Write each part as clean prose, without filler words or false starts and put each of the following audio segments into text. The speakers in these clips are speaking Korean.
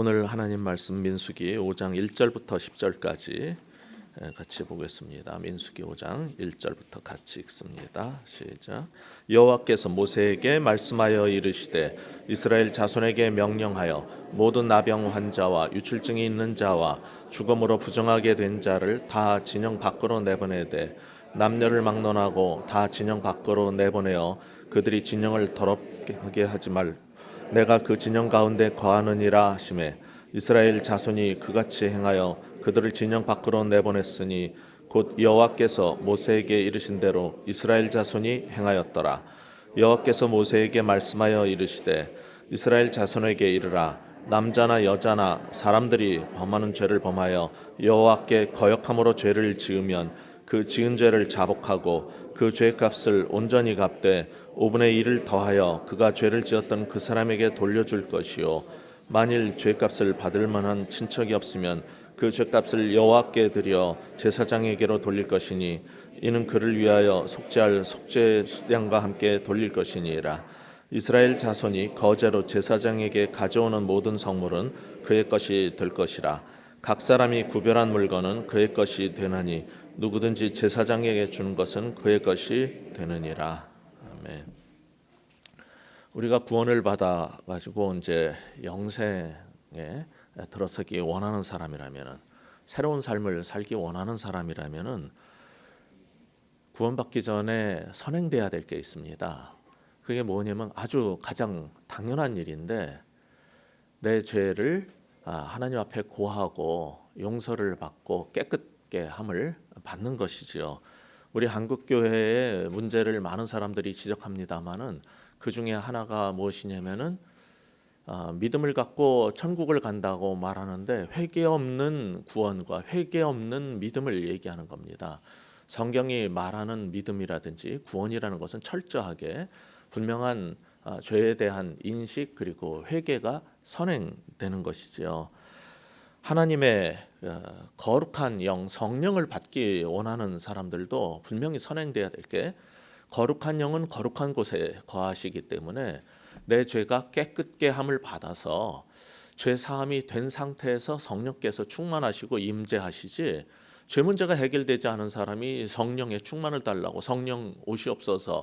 오늘 하나님 말씀 민수기 5장 1절부터 10절까지 같이 보겠습니다. 민수기 5장 1절부터 같이 읽습니다. 시작. 여호와께서 모세에게 말씀하여 이르시되 이스라엘 자손에게 명령하여 모든 나병 환자와 유출증이 있는 자와 죽음으로 부정하게 된 자를 다 진영 밖으로 내보내되 남녀를 막론하고 다 진영 밖으로 내보내어 그들이 진영을 더럽게 하지 말 내가 그 진영 가운데 거하느니라 하시매 이스라엘 자손이 그같이 행하여 그들을 진영 밖으로 내보냈으니 곧 여호와께서 모세에게 이르신 대로 이스라엘 자손이 행하였더라. 여호와께서 모세에게 말씀하여 이르시되 이스라엘 자손에게 이르라. 남자나 여자나 사람들이 범하는 죄를 범하여 여호와께 거역함으로 죄를 지으면 그 지은 죄를 자복하고 그 죄값을 온전히 갚되 5분의 1을 더하여 그가 죄를 지었던 그 사람에게 돌려줄 것이요 만일 죄값을 받을 만한 친척이 없으면 그 죄값을 여호와께 드려 제사장에게로 돌릴 것이니 이는 그를 위하여 속죄할 속죄 수량과 함께 돌릴 것이니라. 이스라엘 자손이 거제로 제사장에게 가져오는 모든 성물은 그의 것이 될 것이라. 각 사람이 구별한 물건은 그의 것이 되나니 누구든지 제사장에게 주는 것은 그의 것이 되느니라. 아멘. 우리가 구원을 받아 가지고 이제 영생에 들어서기 원하는 사람이라면은, 새로운 삶을 살기 원하는 사람이라면은 구원받기 전에 선행돼야 될 게 있습니다. 그게 뭐냐면 아주 가장 당연한 일인데, 내 죄를 하나님 앞에 고하고 용서를 받고 깨끗게 함을 받는 것이지요. 우리 한국 교회의 문제를 많은 사람들이 지적합니다만은 그 중에 하나가 무엇이냐면은 믿음을 갖고 천국을 간다고 말하는데 회개 없는 구원과 회개 없는 믿음을 얘기하는 겁니다. 성경이 말하는 믿음이라든지 구원이라는 것은 철저하게 분명한 죄에 대한 인식 그리고 회개가 선행되는 것이지요. 하나님의 거룩한 영, 성령을 받기 원하는 사람들도 분명히 선행돼야 될 게, 거룩한 영은 거룩한 곳에 거하시기 때문에 내 죄가 깨끗게 함을 받아서 죄 사함이 된 상태에서 성령께서 충만하시고 임재하시지, 죄 문제가 해결되지 않은 사람이 성령의 충만을 달라고 성령 오시옵소서,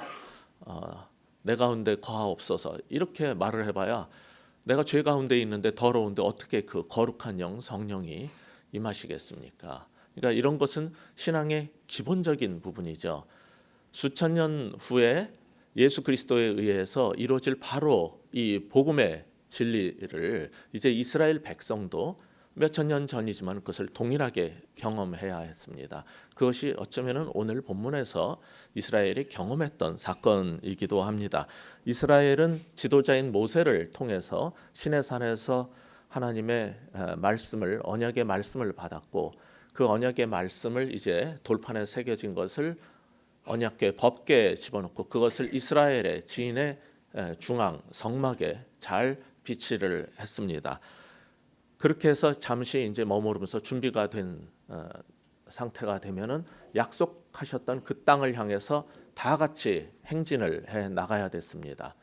내 가운데 거하옵소서 이렇게 말을 해봐야 내가 죄 가운데 있는데 더러운데 어떻게 그 거룩한 영 성령이 임하시겠습니까? 그러니까 이런 것은 신앙의 기본적인 부분이죠. 수천 년 후에 예수 그리스도에 의해서 이루어질 바로 이 복음의 진리를 이제 이스라엘 백성도 몇천 년 전이지만 그것을 동일하게 경험해야 했습니다. 그것이 어쩌면은 오늘 본문에서 이스라엘이 경험했던 사건이기도 합니다. 이스라엘은 지도자인 모세를 통해서 시내산에서 하나님의 말씀을, 언약의 말씀을 받았고, 그 언약의 말씀을 이제 돌판에 새겨진 것을 언약궤 법궤에 집어넣고 그것을 이스라엘의 지인의 중앙 성막에 잘 비치를 했습니다. 그렇게 해서 잠시 이제 머무르면서 준비가 된 상태가 되면은 약속하셨던 그 땅을 향해서 다 같이 행진을 해 나가야 됐습니다.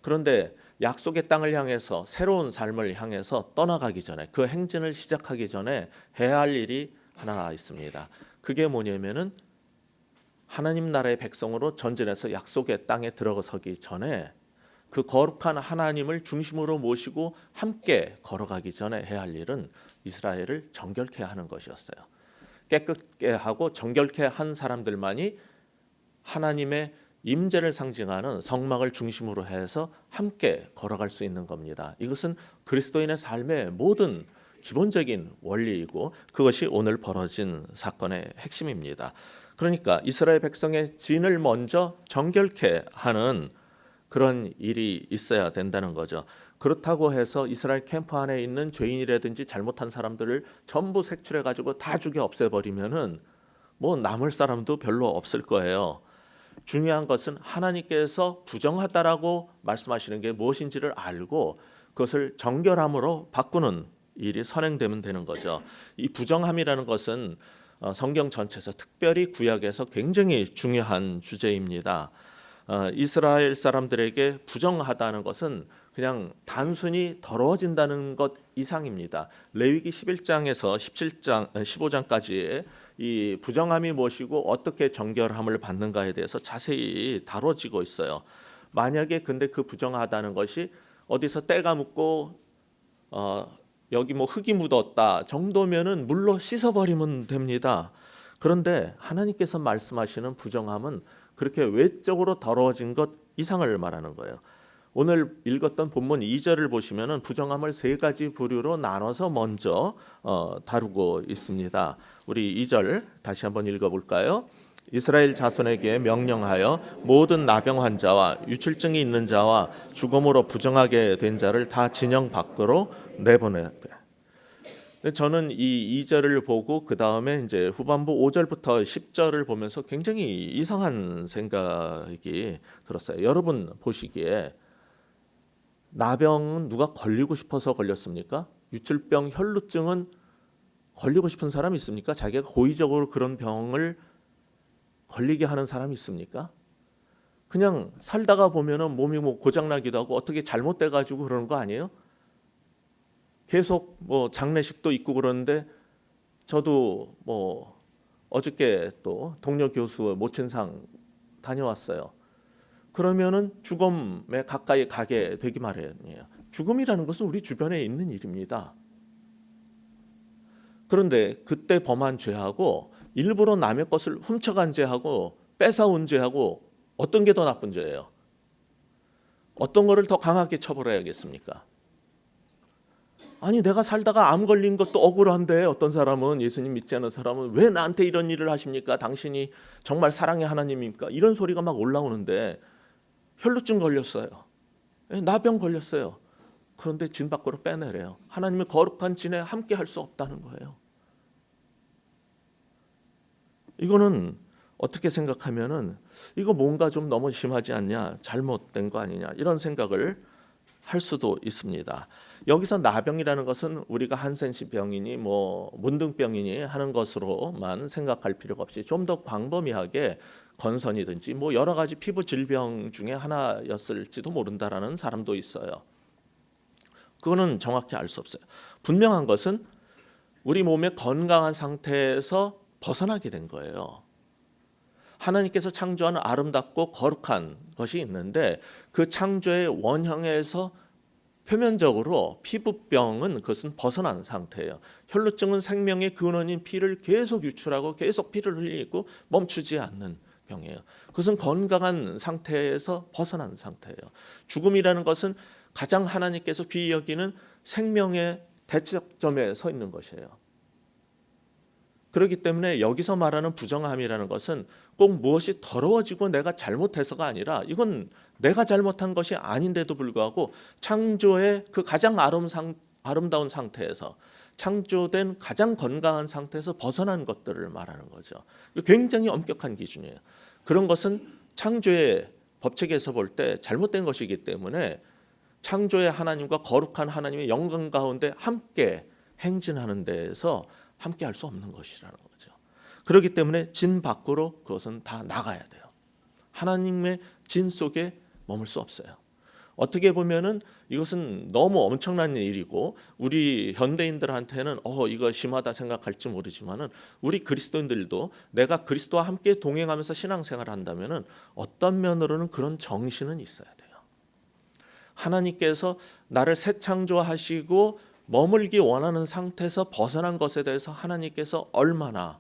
그런데 약속의 땅을 향해서, 새로운 삶을 향해서 떠나가기 전에, 그 행진을 시작하기 전에 해야 할 일이 하나 있습니다. 그게 뭐냐면은 하나님 나라의 백성으로 전진해서 약속의 땅에 들어서기 전에 그 거룩한 하나님을 중심으로 모시고 함께 걸어가기 전에 해야 할 일은 이스라엘을 정결케 하는 것이었어요. 깨끗게 하고 정결케 한 사람들만이 하나님의 임재를 상징하는 성막을 중심으로 해서 함께 걸어갈 수 있는 겁니다. 이것은 그리스도인의 삶의 모든 기본적인 원리이고 그것이 오늘 벌어진 사건의 핵심입니다. 그러니까 이스라엘 백성의 진을 먼저 정결케 하는 그런 일이 있어야 된다는 거죠. 그렇다고 해서 이스라엘 캠프 안에 있는 죄인이라든지 잘못한 사람들을 전부 색출해 가지고 다 죽여 없애버리면은 뭐 남을 사람도 별로 없을 거예요. 중요한 것은 하나님께서 부정하다라고 말씀하시는 게 무엇인지를 알고 그것을 정결함으로 바꾸는 일이 선행되면 되는 거죠. 이 부정함이라는 것은 성경 전체에서, 특별히 구약에서 굉장히 중요한 주제입니다. 이스라엘 사람들에게 부정하다는 것은 그냥 단순히 더러워진다는 것 이상입니다. 레위기 11장에서 17장, 15장까지의 이 부정함이 무엇이고 어떻게 정결함을 받는가에 대해서 자세히 다뤄지고 있어요. 만약에 근데 그 부정하다는 것이 어디서 때가 묻고 여기 뭐 흙이 묻었다 정도면은 물로 씻어버리면 됩니다. 그런데 하나님께서 말씀하시는 부정함은 그렇게 외적으로 더러워진 것 이상을 말하는 거예요. 오늘 읽었던 본문 2절을 보시면은 부정함을 세 가지 부류로 나눠서 먼저 다루고 있습니다. 우리 2절 다시 한번 읽어볼까요? 이스라엘 자손에게 명령하여 모든 나병 환자와 유출증이 있는 자와 죽음으로 부정하게 된 자를 다 진영 밖으로 내보내되. 저는 이 2절을 보고 그 다음에 이제 후반부 5절부터 10절을 보면서 굉장히 이상한 생각이 들었어요. 여러분 보시기에 나병은 누가 걸리고 싶어서 걸렸습니까? 유출병, 혈루증은 걸리고 싶은 사람이 있습니까? 자기가 고의적으로 그런 병을 걸리게 하는 사람이 있습니까? 그냥 살다가 보면은 몸이 뭐 고장나기도 하고 어떻게 잘못돼 가지고 그러는 거 아니에요? 계속 뭐 장례식도 있고 그러는데 저도 뭐 어저께 또 동료 교수 모친상 다녀왔어요. 그러면은 죽음에 가까이 가게 되기 마련이에요. 죽음이라는 것은 우리 주변에 있는 일입니다. 그런데 그때 범한 죄하고 일부러 남의 것을 훔쳐간 죄하고 뺏어온 죄하고 어떤 게 더 나쁜 죄예요? 어떤 거를 더 강하게 처벌해야겠습니까? 아니 내가 살다가 암 걸린 것도 억울한데 어떤 사람은 예수님 믿지 않는 사람은 왜 나한테 이런 일을 하십니까? 당신이 정말 사랑의 하나님입니까? 이런 소리가 막 올라오는데 혈루증 걸렸어요. 나병 걸렸어요. 그런데 진 밖으로 빼내래요. 하나님의 거룩한 진에 함께 할 수 없다는 거예요. 이거는 어떻게 생각하면은 이거 뭔가 좀 너무 심하지 않냐, 잘못된 거 아니냐 이런 생각을 할 수도 있습니다. 여기서 나병이라는 것은 우리가 한센시 병이니 뭐 문둥병이니 하는 것으로만 생각할 필요가 없이 좀 더 광범위하게 건선이든지 뭐 여러 가지 피부 질병 중에 하나였을지도 모른다라는 사람도 있어요. 그거는 정확히 알 수 없어요. 분명한 것은 우리 몸의 건강한 상태에서 벗어나게 된 거예요. 하나님께서 창조하는 아름답고 거룩한 것이 있는데 그 창조의 원형에서 표면적으로 피부병은 그것은 벗어난 상태예요. 혈루증은 생명의 근원인 피를 계속 유출하고 계속 피를 흘리고 멈추지 않는 병이에요. 그것은 건강한 상태에서 벗어난 상태예요. 죽음이라는 것은 가장 하나님께서 귀히 여기는 생명의 대척점에 서 있는 것이에요. 그렇기 때문에 여기서 말하는 부정함이라는 것은 꼭 무엇이 더러워지고 내가 잘못해서가 아니라 이건 내가 잘못한 것이 아닌데도 불구하고 창조의 그 가장 아름다운 상태에서 창조된 가장 건강한 상태에서 벗어난 것들을 말하는 거죠. 굉장히 엄격한 기준이에요. 그런 것은 창조의 법칙에서 볼 때 잘못된 것이기 때문에 창조의 하나님과 거룩한 하나님의 영광 가운데 함께 행진하는 데에서 함께 할 수 없는 것이라는 거죠. 그렇기 때문에 진 밖으로 그것은 다 나가야 돼요. 하나님의 진 속에 머물 수 없어요. 어떻게 보면은 이것은 너무 엄청난 일이고 우리 현대인들한테는 이거 심하다 생각할지 모르지만은 우리 그리스도인들도 내가 그리스도와 함께 동행하면서 신앙생활을 한다면은 어떤 면으로는 그런 정신은 있어야 돼요. 하나님께서 나를 새 창조하시고 머물기 원하는 상태에서 벗어난 것에 대해서 하나님께서 얼마나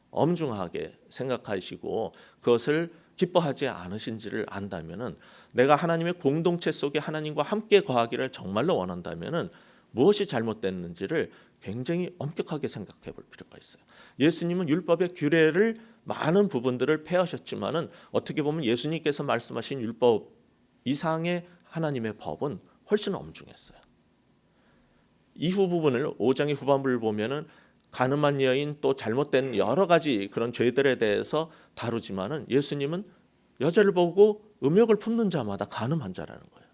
엄중하게 생각하시고 그것을 기뻐하지 않으신지를 안다면은 내가 하나님의 공동체 속에 하나님과 함께 거하기를 정말로 원한다면은 무엇이 잘못됐는지를 굉장히 엄격하게 생각해 볼 필요가 있어요. 예수님은 율법의 규례를 많은 부분들을 폐하셨지만은 어떻게 보면 예수님께서 말씀하신 율법 이상의 하나님의 법은 훨씬 엄중했어요. 이후 부분을 5장의 후반부를 보면은 가늠한 여인 또 잘못된 여러 가지 그런 죄들에 대해서 다루지만은 예수님은 여자를 보고 음욕을 품는 자마다 가늠한 자라는 거예요.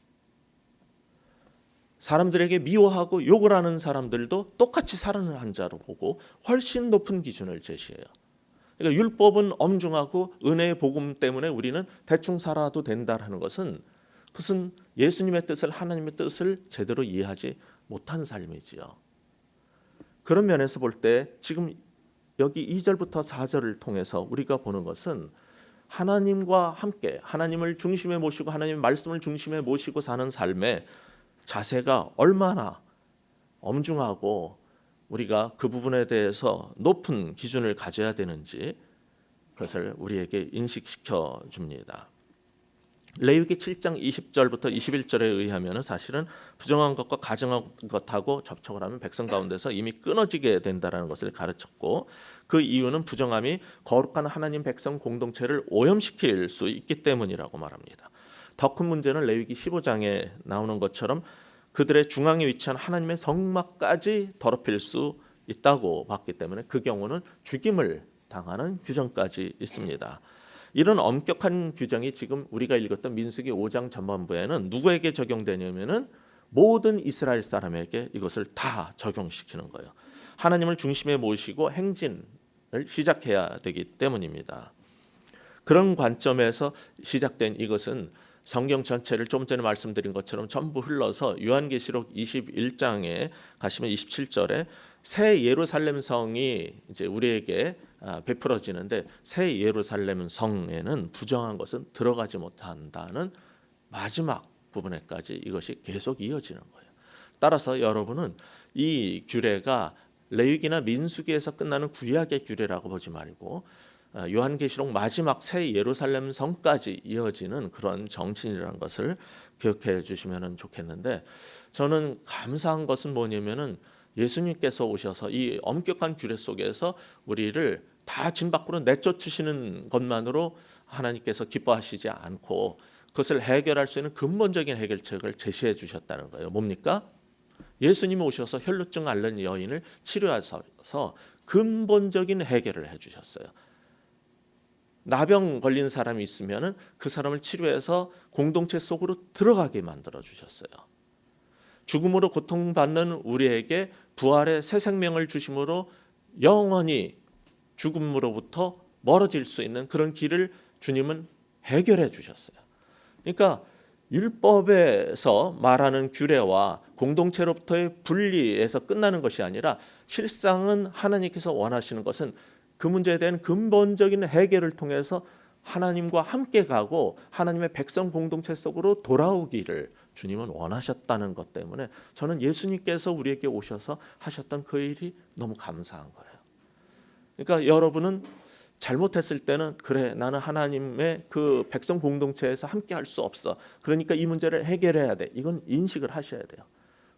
사람들에게 미워하고 욕을 하는 사람들도 똑같이 살아는 자로 보고 훨씬 높은 기준을 제시해요. 그러니까 율법은 엄중하고 은혜의 복음 때문에 우리는 대충 살아도 된다라는 것은 그것은 예수님의 뜻을, 하나님의 뜻을 제대로 이해하지 못한 삶이지요. 그런 면에서 볼 때 지금 여기 2절부터 4절을 통해서 우리가 보는 것은 하나님과 함께 하나님을 중심에 모시고 하나님의 말씀을 중심에 모시고 사는 삶의 자세가 얼마나 엄중하고 우리가 그 부분에 대해서 높은 기준을 가져야 되는지 그것을 우리에게 인식시켜 줍니다. 레위기 7장 20절부터 21절에 의하면 사실은 부정한 것과 가증한 것하고 접촉을 하면 백성 가운데서 이미 끊어지게 된다는 것을 가르쳤고, 그 이유는 부정함이 거룩한 하나님 백성 공동체를 오염시킬 수 있기 때문이라고 말합니다. 더 큰 문제는 레위기 15장에 나오는 것처럼 그들의 중앙에 위치한 하나님의 성막까지 더럽힐 수 있다고 봤기 때문에 그 경우는 죽임을 당하는 규정까지 있습니다. 이런 엄격한 규정이 지금 우리가 읽었던 민수기 5장 전반부에는 누구에게 적용되냐면은 모든 이스라엘 사람에게 이것을 다 적용시키는 거예요. 하나님을 중심에 모시고 행진을 시작해야 되기 때문입니다. 그런 관점에서 시작된 이것은 성경 전체를 좀 전에 말씀드린 것처럼 전부 흘러서 요한계시록 21장에 가시면 27절에 새 예루살렘 성이 이제 우리에게 베풀어지는데, 새 예루살렘 성에는 부정한 것은 들어가지 못한다는 마지막 부분에까지 이것이 계속 이어지는 거예요. 따라서 여러분은 이 규례가 레위기나 민수기에서 끝나는 구약의 규례라고 보지 말고 요한계시록 마지막 새 예루살렘 성까지 이어지는 그런 정신이라는 것을 기억해 주시면 좋겠는데, 저는 감사한 것은 뭐냐면은 예수님께서 오셔서 이 엄격한 규례 속에서 우리를 다 진 밖으로 내쫓으시는 것만으로 하나님께서 기뻐하시지 않고 그것을 해결할 수 있는 근본적인 해결책을 제시해 주셨다는 거예요. 뭡니까? 예수님이 오셔서 혈루증 앓는 여인을 치료하셔서 근본적인 해결을 해 주셨어요. 나병 걸린 사람이 있으면 그 사람을 치료해서 공동체 속으로 들어가게 만들어 주셨어요. 죽음으로 고통받는 우리에게 부활의 새 생명을 주심으로 영원히 죽음으로부터 멀어질 수 있는 그런 길을 주님은 해결해 주셨어요. 그러니까 율법에서 말하는 규례와 공동체로부터의 분리에서 끝나는 것이 아니라 실상은 하나님께서 원하시는 것은 그 문제에 대한 근본적인 해결을 통해서 하나님과 함께 가고 하나님의 백성 공동체 속으로 돌아오기를 주님은 원하셨다는 것 때문에 저는 예수님께서 우리에게 오셔서 하셨던 그 일이 너무 감사한 거예요. 그러니까 여러분은 잘못했을 때는 그래, 나는 하나님의 그 백성 공동체에서 함께 할 수 없어, 그러니까 이 문제를 해결해야 돼, 이건 인식을 하셔야 돼요.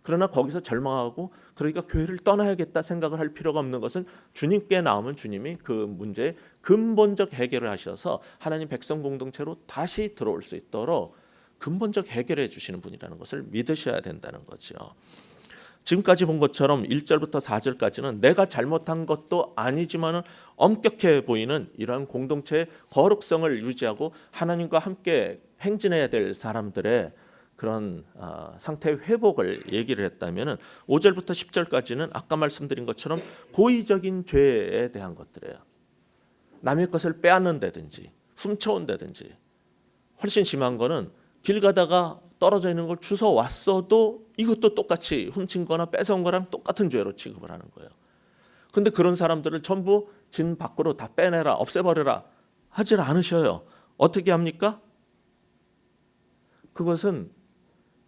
그러나 거기서 절망하고 그러니까 교회를 떠나야겠다 생각을 할 필요가 없는 것은 주님께 나오면 주님이 그 문제의 근본적 해결을 하셔서 하나님 백성 공동체로 다시 들어올 수 있도록 근본적 해결해 주시는 분이라는 것을 믿으셔야 된다는 거죠. 지금까지 본 것처럼 1절부터 4절까지는 내가 잘못한 것도 아니지만 엄격해 보이는 이러한 공동체의 거룩성을 유지하고 하나님과 함께 행진해야 될 사람들의 그런 상태의 회복을 얘기를 했다면 5절부터 10절까지는 아까 말씀드린 것처럼 고의적인 죄에 대한 것들이에요. 남의 것을 빼앗는다든지 훔쳐온다든지, 훨씬 심한 거는 길 가다가 떨어져 있는 걸 주워 왔어도 이것도 똑같이 훔친 거나 뺏어온 거랑 똑같은 죄로 취급을 하는 거예요. 근데 그런 사람들을 전부 진 밖으로 다 빼내라, 없애버려라 하질 않으셔요. 어떻게 합니까? 그것은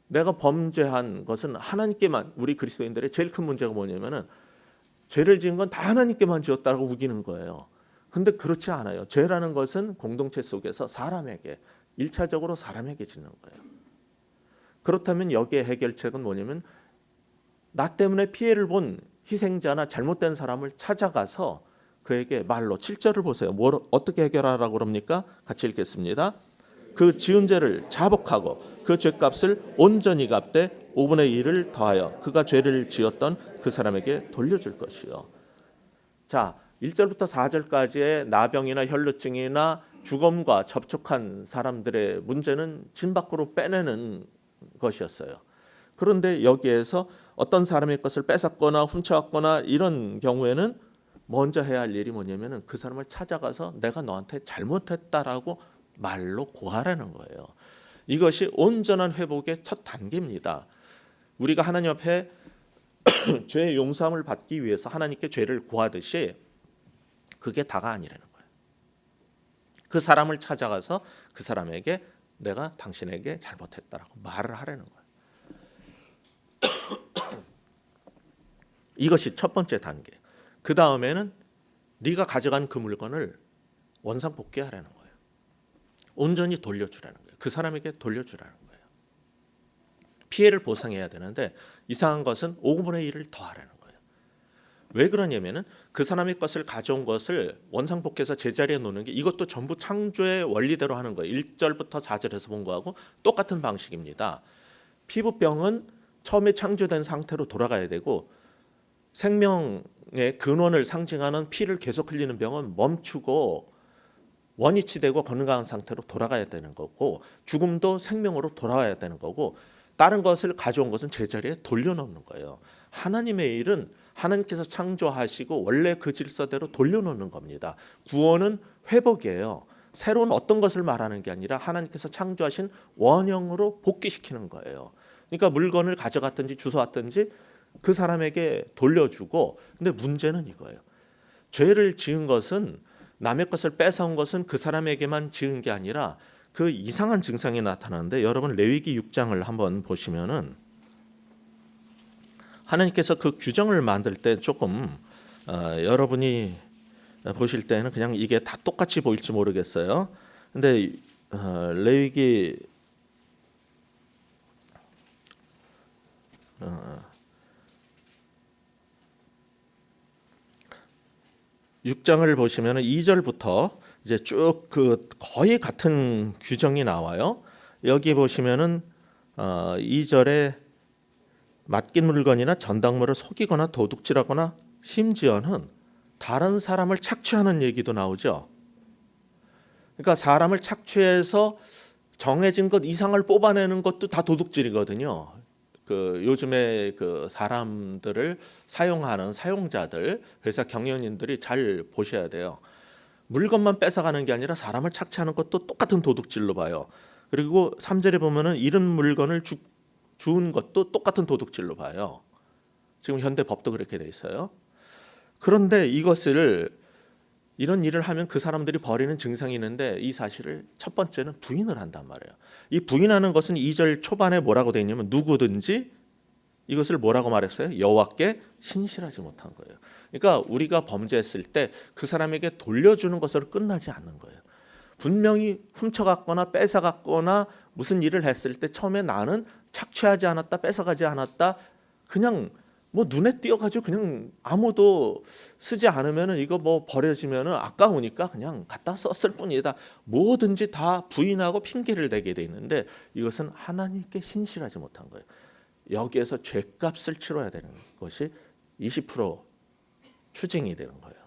내가 범죄한 것은 하나님께만, 우리 그리스도인들의 제일 큰 문제가 뭐냐면은 죄를 지은 건 다 하나님께만 지었다고 우기는 거예요. 근데 그렇지 않아요. 죄라는 것은 공동체 속에서 사람에게, 1차적으로 사람에게 짓는 거예요. 그렇다면 여기에 해결책은 뭐냐면 나 때문에 피해를 본 희생자나 잘못된 사람을 찾아가서 그에게 말로, 7절을 보세요. 뭘 어떻게 해결하라고 그럽니까? 같이 읽겠습니다. 그 지은 죄를 자복하고 그 죄값을 온전히 갚되 5분의 1을 더하여 그가 죄를 지었던 그 사람에게 돌려줄 것이요. 자, 1절부터 4절까지의 나병이나 혈루증이나 죽음과 접촉한 사람들의 문제는 진 밖으로 빼내는 것이었어요. 그런데 여기에서 어떤 사람의 것을 뺏었거나 훔쳐왔거나 이런 경우에는 먼저 해야 할 일이 뭐냐면은 그 사람을 찾아가서 내가 너한테 잘못했다라고 말로 고하라는 거예요. 이것이 온전한 회복의 첫 단계입니다. 우리가 하나님 앞에 죄의 용서함을 받기 위해서 하나님께 죄를 구하듯이 그게 다가 아니라는 거예요. 그 사람을 찾아가서 그 사람에게 내가 당신에게 잘못했다라고 말을 하라는 거예요. 이것이 첫 번째 단계. 그 다음에는 네가 가져간 그 물건을 원상복귀하라는 거예요. 온전히 돌려주라는 거예요. 그 사람에게 돌려주라는 거예요. 피해를 보상해야 되는데 이상한 것은 5분의 1을 더하라는 거예요. 왜 그러냐면은 그 사람의 것을 가져온 것을 원상복귀해서 제자리에 놓는 게 이것도 전부 창조의 원리대로 하는 거예요. 1절부터 4절에서 본 거하고 똑같은 방식입니다. 피부병은 처음에 창조된 상태로 돌아가야 되고 생명의 근원을 상징하는 피를 계속 흘리는 병은 멈추고 원위치되고 건강한 상태로 돌아가야 되는 거고 죽음도 생명으로 돌아와야 되는 거고 다른 것을 가져온 것은 제자리에 돌려놓는 거예요. 하나님의 일은 하나님께서 창조하시고 원래 그 질서대로 돌려놓는 겁니다. 구원은 회복이에요. 새로운 어떤 것을 말하는 게 아니라 하나님께서 창조하신 원형으로 복귀시키는 거예요. 그러니까 물건을 가져갔든지 주워왔든지 그 사람에게 돌려주고 근데 문제는 이거예요. 죄를 지은 것은 남의 것을 뺏어온 것은 그 사람에게만 지은 게 아니라 그 이상한 증상이 나타나는데 여러분 레위기 6장을 한번 보시면은 하나님께서 그 규정을 만들 때 조금 여러분이 보실 때는 그냥 이게 다 똑같이 보일지 모르겠어요. 근데 레위기 6장을 보시면 2절부터 이제 쭉 그 거의 같은 규정이 나와요. 여기 보시면은 2절에 맡긴 물건이나 전당물을 속이거나 도둑질하거나 심지어는 다른 사람을 착취하는 얘기도 나오죠. 그러니까 사람을 착취해서 정해진 것 이상을 뽑아내는 것도 다 도둑질이거든요. 그 요즘에 그 사람들을 사용하는 사용자들, 회사 경영인들이 잘 보셔야 돼요. 물건만 뺏어가는 게 아니라 사람을 착취하는 것도 똑같은 도둑질로 봐요. 그리고 3절에 보면은 잃은 물건을 주운 것도 똑같은 도둑질로 봐요. 지금 현대 법도 그렇게 돼 있어요. 그런데 이런 일을 하면 그 사람들이 벌이는 증상이 있는데 이 사실을 첫 번째는 부인을 한단 말이에요. 이 부인하는 것은 2절 초반에 뭐라고 되어 있냐면 누구든지 이것을 뭐라고 말했어요? 여호와께 신실하지 못한 거예요. 그러니까 우리가 범죄했을 때 그 사람에게 돌려주는 것으로 끝나지 않는 거예요. 분명히 훔쳐갔거나 뺏어갔거나 무슨 일을 했을 때 처음에 나는 착취하지 않았다, 뺏어가지 않았다, 그냥 뭐 눈에 띄어가지고 그냥 아무도 쓰지 않으면은 이거 뭐 버려지면은 아까우니까 그냥 갖다 썼을 뿐이다. 뭐든지 다 부인하고 핑계를 대게 돼 있는데 이것은 하나님께 신실하지 못한 거예요. 여기에서 죄값을 치러야 되는 것이 20% 추징이 되는 거예요.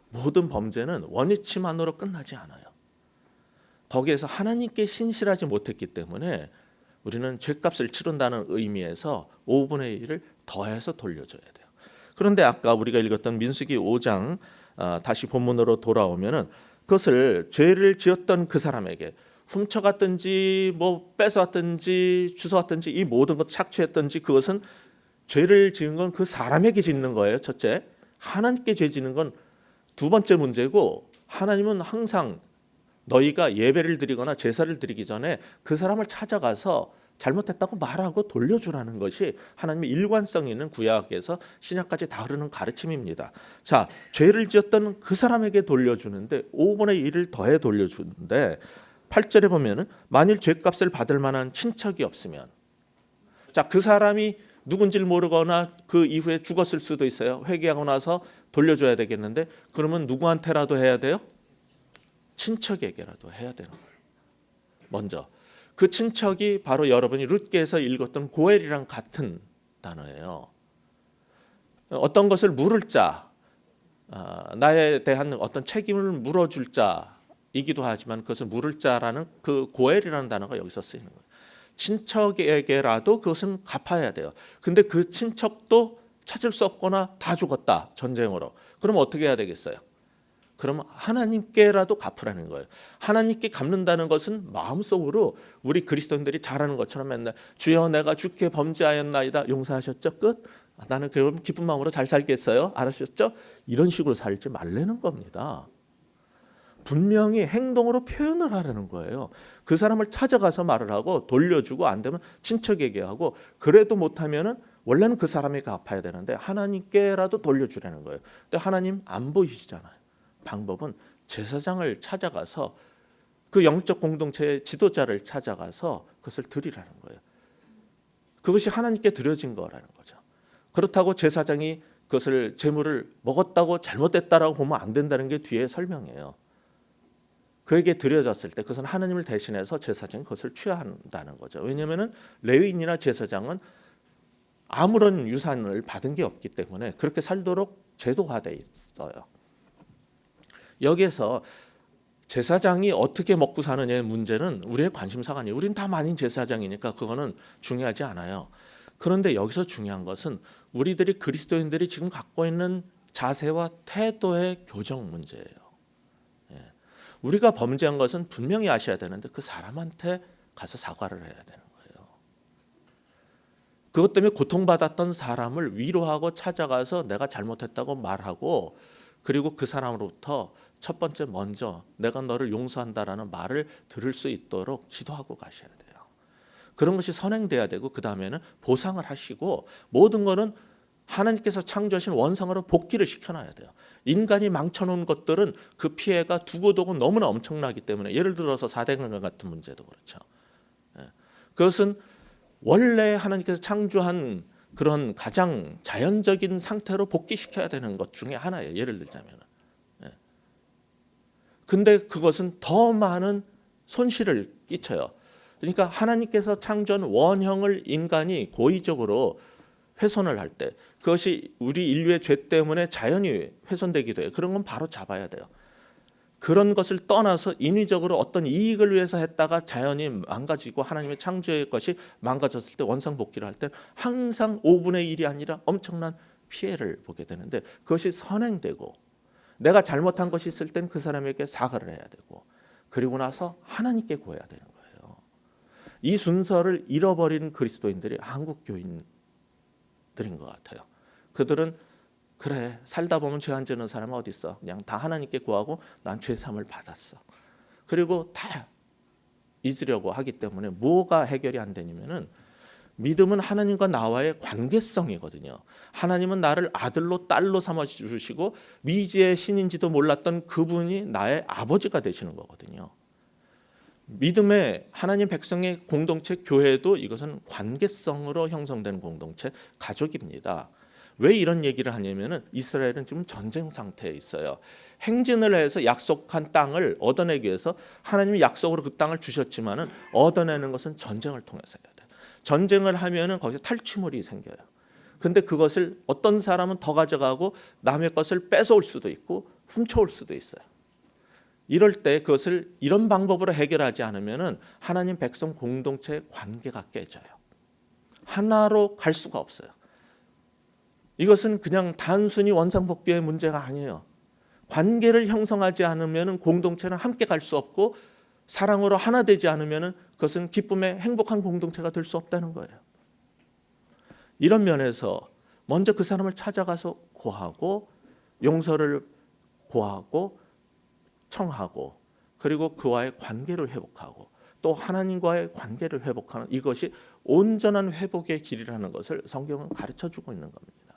모든 범죄는 원위치만으로 끝나지 않아요. 거기에서 하나님께 신실하지 못했기 때문에 우리는 죄값을 치른다는 의미에서 5분의 1을 더해서 돌려줘야 돼요. 그런데 아까 우리가 읽었던 민수기 5장 다시 본문으로 돌아오면은 그것을 죄를 지었던 그 사람에게 훔쳐갔든지 뭐 뺏어왔든지 주워왔든지 이 모든 것 착취했든지 그것은 죄를 지은 건 그 사람에게 짓는 거예요. 첫째, 하나님께 죄 지는 건 두 번째 문제고 하나님은 항상 너희가 예배를 드리거나 제사를 드리기 전에 그 사람을 찾아가서 잘못했다고 말하고 돌려주라는 것이 하나님의 일관성 있는 구약에서 신약까지 다 흐르는 가르침입니다. 자, 죄를 지었던 그 사람에게 돌려주는데 5분의 1을 더해 돌려주는데 8절에 보면은 만일 죄값을 받을 만한 친척이 없으면 자, 그 사람이 누군지를 모르거나 그 이후에 죽었을 수도 있어요. 회개하고 나서 돌려줘야 되겠는데 그러면 누구한테라도 해야 돼요? 친척에게라도 해야 되는 거예요. 먼저 그 친척이 바로 여러분이 룻기에서 읽었던 고엘이랑 같은 단어예요. 어떤 것을 물을 자, 나에 대한 어떤 책임을 물어줄 자이기도 하지만 그것을 물을 자라는 그 고엘이라는 단어가 여기서 쓰이는 거예요. 친척에게라도 그것은 갚아야 돼요. 근데 그 친척도 찾을 수 없거나 다 죽었다, 전쟁으로. 그럼 어떻게 해야 되겠어요? 그러면 하나님께라도 갚으라는 거예요. 하나님께 갚는다는 것은 마음속으로 우리 그리스도인들이 잘하는 것처럼 맨날 주여 내가 주께 범죄하였나이다 용서하셨죠? 끝. 나는 그럼 기쁜 마음으로 잘 살겠어요. 알았셨죠? 이런 식으로 살지 말라는 겁니다. 분명히 행동으로 표현을 하라는 거예요. 그 사람을 찾아가서 말을 하고 돌려주고 안 되면 친척에게 하고 그래도 못하면은 원래는 그 사람이 갚아야 되는데 하나님께라도 돌려주라는 거예요. 근데 하나님 안 보이시잖아요. 방법은 제사장을 찾아가서 그 영적 공동체의 지도자를 찾아가서 그것을 드리라는 거예요. 그것이 하나님께 드려진 거라는 거죠. 그렇다고 제사장이 그것을 제물을 먹었다고 잘못됐다라고 보면 안 된다는 게 뒤에 설명이에요. 그에게 드려졌을 때 그것은 하나님을 대신해서 제사장이 그것을 취한다는 거죠. 왜냐하면 레위인이나 제사장은 아무런 유산을 받은 게 없기 때문에 그렇게 살도록 제도화되어 있어요. 여기에서 제사장이 어떻게 먹고 사느냐의 문제는 우리의 관심사가 아니에요. 우린 다 만인 제사장이니까 그거는 중요하지 않아요. 그런데 여기서 중요한 것은 우리들이 그리스도인들이 지금 갖고 있는 자세와 태도의 교정 문제예요. 우리가 범죄한 것은 분명히 아셔야 되는데 그 사람한테 가서 사과를 해야 되는 거예요. 그것 때문에 고통받았던 사람을 위로하고 찾아가서 내가 잘못했다고 말하고 그리고 그 사람으로부터 첫 번째 먼저 내가 너를 용서한다라는 말을 들을 수 있도록 지도하고 가셔야 돼요. 그런 것이 선행돼야 되고 그 다음에는 보상을 하시고 모든 거는 하나님께서 창조하신 원상으로 복귀를 시켜놔야 돼요. 인간이 망쳐놓은 것들은 그 피해가 두고두고 너무나 엄청나기 때문에 예를 들어서 4대강간 같은 문제도 그렇죠. 그것은 원래 하나님께서 창조한 그런 가장 자연적인 상태로 복귀시켜야 되는 것 중에 하나예요. 예를 들자면. 근데 그것은 더 많은 손실을 끼쳐요. 그러니까 하나님께서 창조한 원형을 인간이 고의적으로 훼손을 할 때 그것이 우리 인류의 죄 때문에 자연히 훼손되기도 해요. 그런 건 바로 잡아야 돼요. 그런 것을 떠나서 인위적으로 어떤 이익을 위해서 했다가 자연이 망가지고 하나님의 창조의 것이 망가졌을 때 원상복귀를 할 때 항상 5분의 1이 아니라 엄청난 피해를 보게 되는데 그것이 선행되고 내가 잘못한 것이 있을 땐 그 사람에게 사과를 해야 되고 그리고 나서 하나님께 구해야 되는 거예요. 이 순서를 잃어버린 그리스도인들이 한국 교인들인 것 같아요. 그들은 그래 살다 보면 죄 안 지는 사람은 어디 있어? 그냥 다 하나님께 구하고 난 죄사함을 받았어. 그리고 다 잊으려고 하기 때문에 뭐가 해결이 안 되냐면은 믿음은 하나님과 나와의 관계성이거든요. 하나님은 나를 아들로 딸로 삼아 주시고 미지의 신인지도 몰랐던 그분이 나의 아버지가 되시는 거거든요. 믿음의 하나님 백성의 공동체 교회도 이것은 관계성으로 형성된 공동체 가족입니다. 왜 이런 얘기를 하냐면은 이스라엘은 지금 전쟁 상태에 있어요. 행진을 해서 약속한 땅을 얻어내기 위해서 하나님이 약속으로 그 땅을 주셨지만은 얻어내는 것은 전쟁을 통해서 해야 돼요. 전쟁을 하면은 거기서 탈취물이 생겨요. 근데 그것을 어떤 사람은 더 가져가고 남의 것을 뺏어올 수도 있고 훔쳐올 수도 있어요. 이럴 때 그것을 이런 방법으로 해결하지 않으면은 하나님 백성 공동체의 관계가 깨져요. 하나로 갈 수가 없어요. 이것은 그냥 단순히 원상복귀의 문제가 아니에요. 관계를 형성하지 않으면 공동체는 함께 갈 수 없고 사랑으로 하나 되지 않으면 그것은 기쁨의 행복한 공동체가 될 수 없다는 거예요. 이런 면에서 먼저 그 사람을 찾아가서 구하고 용서를 구하고 청하고 그리고 그와의 관계를 회복하고 또 하나님과의 관계를 회복하는 이것이 온전한 회복의 길이라는 것을 성경은 가르쳐주고 있는 겁니다.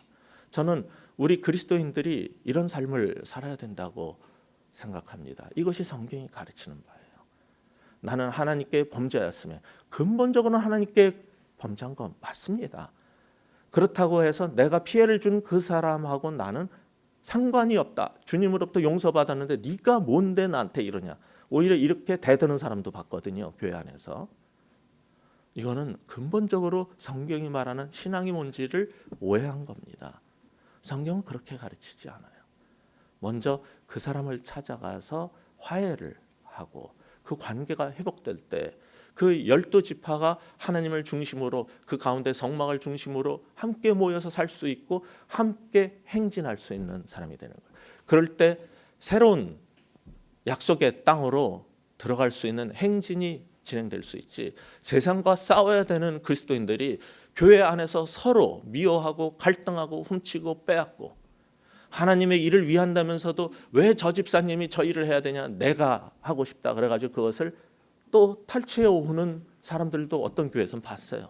저는 우리 그리스도인들이 이런 삶을 살아야 된다고 생각합니다. 이것이 성경이 가르치는 바예요. 나는 하나님께 범죄하였으면 근본적으로는 하나님께 범죄한 건 맞습니다. 그렇다고 해서 내가 피해를 준 그 사람하고 나는 상관이 없다. 주님으로부터 용서받았는데 네가 뭔데 나한테 이러냐. 오히려 이렇게 대드는 사람도 봤거든요. 교회 안에서. 이거는 근본적으로 성경이 말하는 신앙이 뭔지를 오해한 겁니다. 성경은 그렇게 가르치지 않아요. 먼저 그 사람을 찾아가서 화해를 하고 그 관계가 회복될 때 그 12지파가 하나님을 중심으로 그 가운데 성막을 중심으로 함께 모여서 살 수 있고 함께 행진할 수 있는 사람이 되는 거예요. 그럴 때 새로운 약속의 땅으로 들어갈 수 있는 행진이 진행될 수 있지, 세상과 싸워야 되는 그리스도인들이 교회 안에서 서로 미워하고 갈등하고 훔치고 빼앗고 하나님의 일을 위한다면서도 왜 저 집사님이 저 일을 해야 되냐, 내가 하고 싶다 그래가지고 그것을 또 탈취해 오는 사람들도 어떤 교회에서는 봤어요.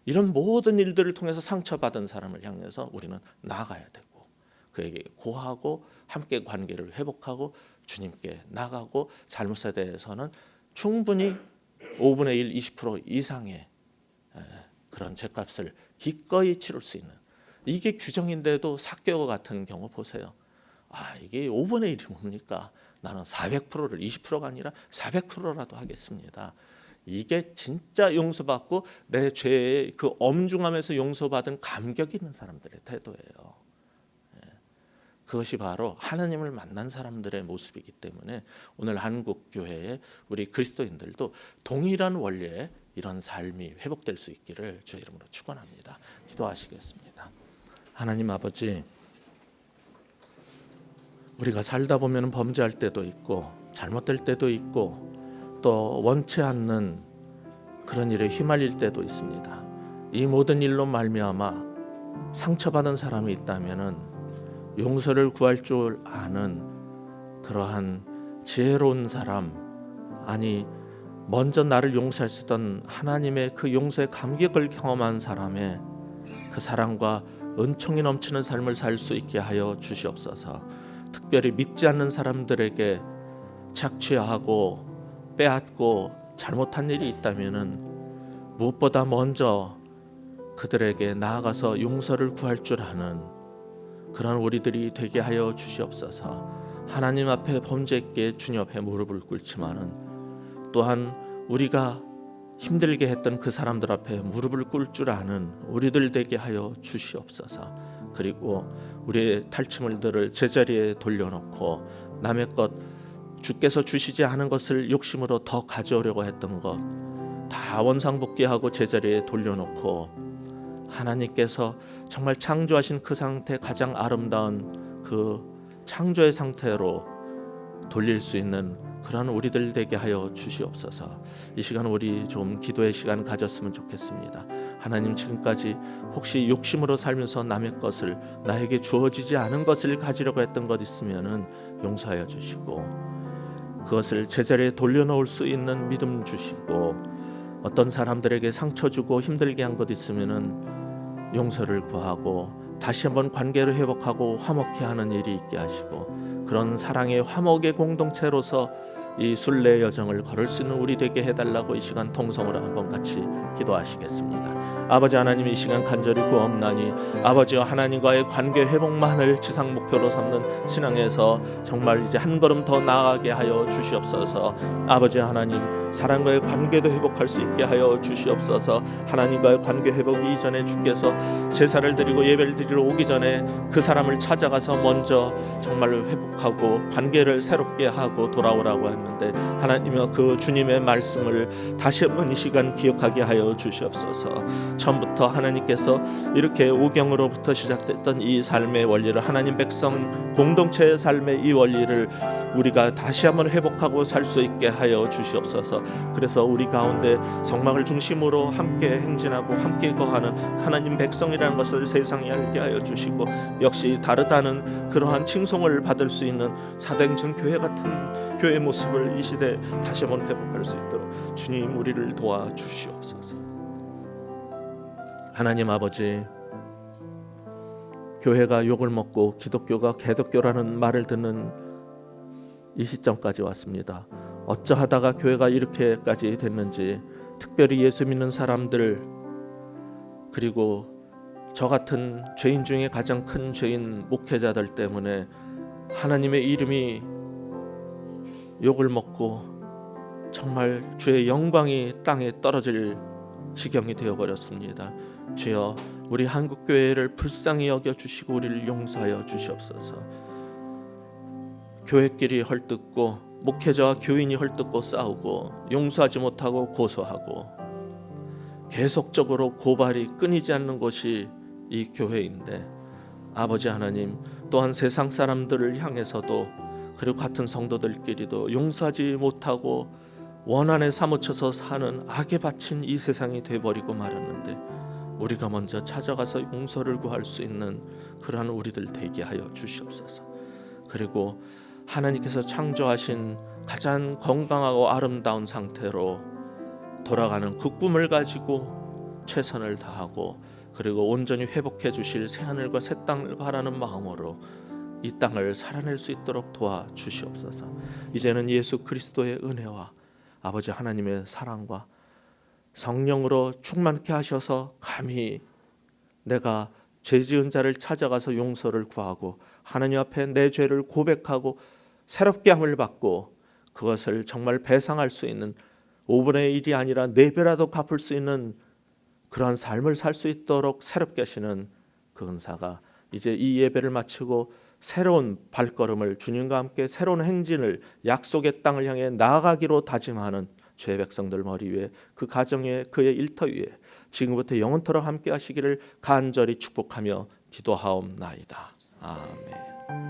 이런 모든 일들을 통해서 상처받은 사람을 향해서 우리는 나아가야 되고 그에게 고하고 함께 관계를 회복하고 주님께 나가고 잘못에 대해서는 충분히 5분의 1, 20% 이상의 그런 죄값을 기꺼이 치를 수 있는, 이게 규정인데도 삭개와 같은 경우 보세요. 이게 5분의 1이 뭡니까? 나는 400%를 20%가 아니라 400%라도 하겠습니다. 이게 진짜 용서받고 내 죄의 그 엄중함에서 용서받은 감격이 있는 사람들의 태도예요. 그것이 바로 하나님을 만난 사람들의 모습이기 때문에 오늘 한국 교회에 우리 그리스도인들도 동일한 원리의 이런 삶이 회복될 수 있기를 주의 이름으로 축원합니다. 기도하시겠습니다. 하나님 아버지, 우리가 살다 보면 범죄할 때도 있고 잘못될 때도 있고 또 원치 않는 그런 일에 휘말릴 때도 있습니다. 이 모든 일로 말미암아 상처받은 사람이 있다면은 용서를 구할 줄 아는 그러한 지혜로운 사람, 아니 먼저 나를 용서하셨던 하나님의 그 용서의 감격을 경험한 사람의 그 사랑과 은총이 넘치는 삶을 살 수 있게 하여 주시옵소서. 특별히 믿지 않는 사람들에게 착취하고 빼앗고 잘못한 일이 있다면은 무엇보다 먼저 그들에게 나아가서 용서를 구할 줄 아는 그런 우리들이 되게 하여 주시옵소서. 하나님 앞에 범죄했기에 주님 앞에 무릎을 꿇지만은 또한 우리가 힘들게 했던 그 사람들 앞에 무릎을 꿇을 줄 아는 우리들 되게 하여 주시옵소서. 그리고 우리의 탈취물들을 제자리에 돌려놓고 남의 것, 주께서 주시지 않은 것을 욕심으로 더 가져오려고 했던 것 다 원상복귀하고 제자리에 돌려놓고 하나님께서 정말 창조하신 그 상태, 가장 아름다운 그 창조의 상태로 돌릴 수 있는 그런 우리들 되게 하여 주시옵소서. 이 시간 우리 좀 기도의 시간 가졌으면 좋겠습니다. 하나님, 지금까지 혹시 욕심으로 살면서 남의 것을, 나에게 주어지지 않은 것을 가지려고 했던 것 있으면은 용서하여 주시고 그것을 제자리에 돌려놓을 수 있는 믿음 주시고, 어떤 사람들에게 상처 주고 힘들게 한 것 있으면은 용서를 구하고 다시 한번 관계를 회복하고 화목케 하는 일이 있게 하시고, 그런 사랑의 화목의 공동체로서 이 순례 여정을 걸을 수 있는 우리 되게 해달라고 이 시간 통성으로 한번 같이 기도하시겠습니다. 아버지 하나님, 이 시간 간절히 구옵나니 아버지와 하나님과의 관계 회복만을 지상 목표로 삼는 신앙에서 정말 이제 한 걸음 더 나아가게 하여 주시옵소서. 아버지 하나님, 사랑과의 관계도 회복할 수 있게 하여 주시옵소서. 하나님과의 관계 회복 이전에 주께서 제사를 드리고 예배를 드리러 오기 전에 그 사람을 찾아가서 먼저 정말 회복하고 관계를 새롭게 하고 돌아오라고 했는데, 하나님이여 그 주님의 말씀을 다시 한번 이 시간 기억하게 하여 주시옵소서. 처음부터 하나님께서 이렇게 오경으로부터 시작됐던 이 삶의 원리를, 하나님 백성 공동체의 삶의 이 원리를 우리가 다시 한번 회복하고 살 수 있게 하여 주시옵소서. 그래서 우리 가운데 성막을 중심으로 함께 행진하고 함께 거하는 하나님 백성이라는 것을 세상에 알게 하여 주시고, 역시 다르다는 그러한 칭송을 받을 수 있는 사도행전 교회 같은 교회의 모습을 이 시대에 다시 한번 회복할 수 있도록 주님 우리를 도와주시옵소서. 하나님 아버지, 교회가 욕을 먹고 기독교가 개독교라는 말을 듣는 이 시점까지 왔습니다. 어쩌하다가 교회가 이렇게까지 됐는지, 특별히 예수 믿는 사람들, 그리고 저 같은 죄인 중에 가장 큰 죄인 목회자들 때문에 하나님의 이름이 욕을 먹고 정말 주의 영광이 땅에 떨어질 지경이 되어버렸습니다. 주여, 우리 한국교회를 불쌍히 여겨주시고 우리를 용서하여 주시옵소서. 교회끼리 헐뜯고 목회자와 교인이 헐뜯고 싸우고 용서하지 못하고 고소하고 계속적으로 고발이 끊이지 않는 곳이 이 교회인데, 아버지 하나님, 또한 세상 사람들을 향해서도, 그리고 같은 성도들끼리도 용서하지 못하고 원한에 사무쳐서 사는 악에 바친 이 세상이 돼버리고 말았는데, 우리가 먼저 찾아가서 용서를 구할 수 있는 그러한 우리들 되게 하여 주시옵소서. 그리고 하나님께서 창조하신 가장 건강하고 아름다운 상태로 돌아가는 그 꿈을 가지고 최선을 다하고, 그리고 온전히 회복해 주실 새하늘과 새 땅을 바라는 마음으로 이 땅을 살아낼 수 있도록 도와주시옵소서. 이제는 예수 그리스도의 은혜와 아버지 하나님의 사랑과 성령으로 충만케 하셔서 감히 내가 죄 지은 자를 찾아가서 용서를 구하고 하나님 앞에 내 죄를 고백하고 새롭게 함을 받고 그것을 정말 배상할 수 있는 5분의 1이 아니라 4배라도 갚을 수 있는 그러한 삶을 살 수 있도록 새롭게 하시는 그 은사가 이제 이 예배를 마치고 새로운 발걸음을, 주님과 함께 새로운 행진을, 약속의 땅을 향해 나아가기로 다짐하는 죄의 백성들 머리 위에, 그 가정에, 그의 일터 위에 지금부터 영원토록 함께 하시기를 간절히 축복하며 기도하옵나이다. 아멘.